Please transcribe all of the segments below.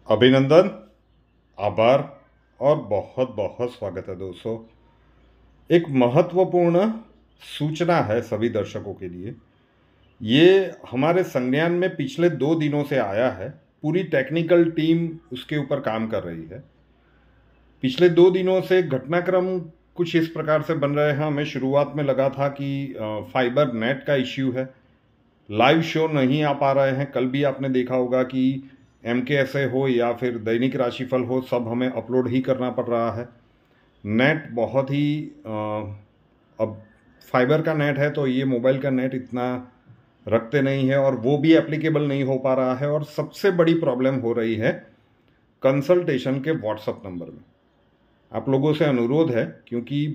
अभिनंदन, आभार और बहुत बहुत स्वागत है दोस्तों। एक महत्वपूर्ण सूचना है सभी दर्शकों के लिए। ये हमारे संज्ञान में पिछले 2 दिनों से आया है। पूरी टेक्निकल टीम उसके ऊपर काम कर रही है। पिछले 2 दिनों से घटनाक्रम कुछ इस प्रकार से बन रहे हैं। हमें शुरुआत में लगा था कि फाइबर नेट का इश्यू है, लाइव शो नहीं आ पा रहे हैं। कल भी आपने देखा होगा कि MKSA हो या फिर दैनिक राशिफल हो, सब हमें अपलोड ही करना पड़ रहा है। नेट बहुत ही अब फाइबर का नेट है तो ये मोबाइल का नेट इतना रखते नहीं है और वो भी एप्लीकेबल नहीं हो पा रहा है। और सबसे बड़ी प्रॉब्लम हो रही है कंसल्टेशन के व्हाट्सएप नंबर में। आप लोगों से अनुरोध है, क्योंकि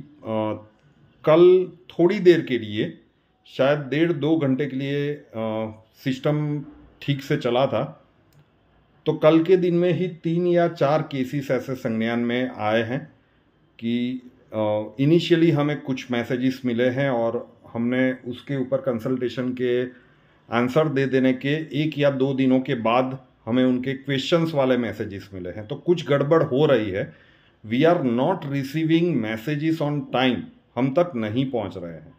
कल थोड़ी देर के लिए, शायद 1.5-2 घंटे के लिए सिस्टम ठीक से चला था, तो कल के दिन में ही 3 या 4 केसेस ऐसे संज्ञान में आए हैं कि इनिशियली हमें कुछ मैसेजेस मिले हैं और हमने उसके ऊपर कंसल्टेशन के आंसर दे देने के 1 या 2 दिनों के बाद हमें उनके क्वेश्चंस वाले मैसेजेस मिले हैं। तो कुछ गड़बड़ हो रही है। We are not receiving messages on time, हम तक नहीं पहुंच रहे हैं।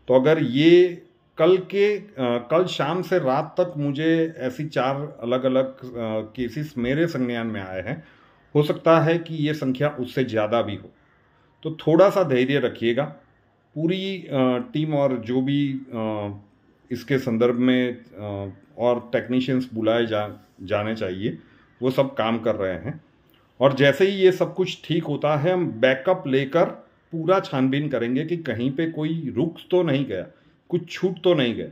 तो अगर ये कल शाम से रात तक मुझे ऐसी 4 अलग अलग केसेस मेरे संज्ञान में आए हैं, हो सकता है कि ये संख्या उससे ज़्यादा भी हो। तो थोड़ा सा धैर्य रखिएगा। पूरी टीम और जो भी इसके संदर्भ में और टेक्नीशियंस बुलाए जाने चाहिए, वो सब काम कर रहे हैं। और जैसे ही ये सब कुछ ठीक होता है, हम बैकअप लेकर पूरा छानबीन करेंगे कि कहीं पे कोई रुक तो नहीं गया, कुछ छूट तो नहीं गया।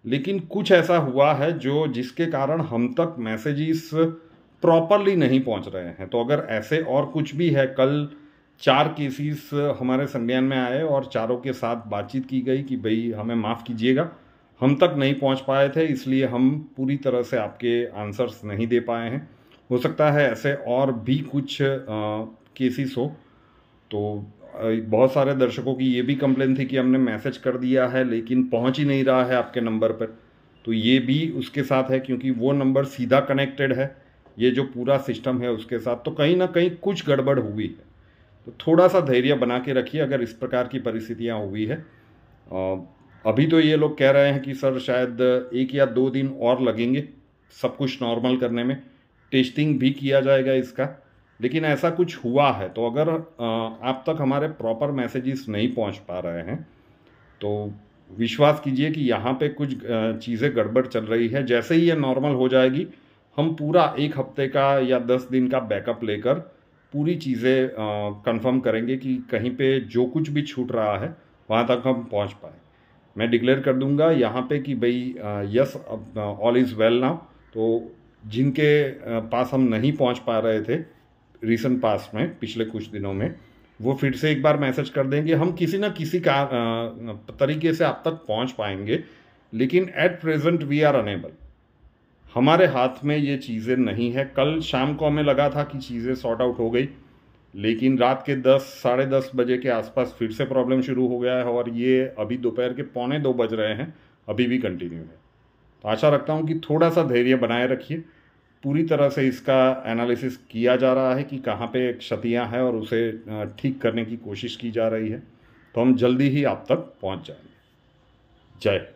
लेकिन कुछ ऐसा हुआ है जिसके कारण हम तक मैसेजेस प्रॉपरली नहीं पहुंच रहे हैं। तो अगर ऐसे और कुछ भी है, कल 4 केसेस हमारे संज्ञान में आए और चारों के साथ बातचीत की गई कि भाई हमें माफ़ कीजिएगा, हम तक नहीं पहुंच पाए थे, इसलिए हम पूरी तरह से आपके आंसर्स नहीं दे पाए हैं। हो सकता है ऐसे और भी कुछ केसेस हो। तो बहुत सारे दर्शकों की ये भी कंप्लेन थी कि हमने मैसेज कर दिया है लेकिन पहुंच ही नहीं रहा है आपके नंबर पर। तो ये भी उसके साथ है, क्योंकि वो नंबर सीधा कनेक्टेड है ये जो पूरा सिस्टम है उसके साथ। तो कहीं ना कहीं कुछ गड़बड़ हुई है। तो थोड़ा सा धैर्य बना के रखिए अगर इस प्रकार की परिस्थितियाँ हुई है। अभी तो ये लोग कह रहे हैं कि सर शायद 1 या 2 दिन और लगेंगे सब कुछ नॉर्मल करने में, टेस्टिंग भी किया जाएगा इसका। लेकिन ऐसा कुछ हुआ है तो अगर आप तक हमारे प्रॉपर मैसेजेस नहीं पहुंच पा रहे हैं, तो विश्वास कीजिए कि यहाँ पे कुछ चीज़ें गड़बड़ चल रही है। जैसे ही ये नॉर्मल हो जाएगी, हम पूरा 1 हफ्ते का या 10 दिन का बैकअप लेकर पूरी चीज़ें कंफर्म करेंगे कि कहीं पे जो कुछ भी छूट रहा है वहाँ तक हम पहुँच पाए। मैं डिक्लेयर कर दूंगा यहाँ पे कि भाई yes, all is well now. तो जिनके पास हम नहीं पहुँच पा रहे थे रिसेंट पास्ट में, पिछले कुछ दिनों में, वो फिर से एक बार मैसेज कर देंगे। हम किसी ना किसी का तरीके से आप तक पहुंच पाएंगे। लेकिन at present we are unable, हमारे हाथ में ये चीज़ें नहीं है। कल शाम को हमें लगा था कि चीज़ें सॉर्ट आउट हो गई, लेकिन रात के 10 साढ़े 10 बजे के आसपास फिर से प्रॉब्लम शुरू हो गया है और ये अभी दोपहर के 1:45 बज रहे हैं, अभी भी कंटिन्यू है। तो आशा रखता हूँ कि थोड़ा सा धैर्य बनाए रखिए। पूरी तरह से इसका एनालिसिस किया जा रहा है कि कहाँ पे क्षतियाँ हैं और उसे ठीक करने की कोशिश की जा रही है। तो हम जल्दी ही आप तक पहुँच जाएंगे। जय।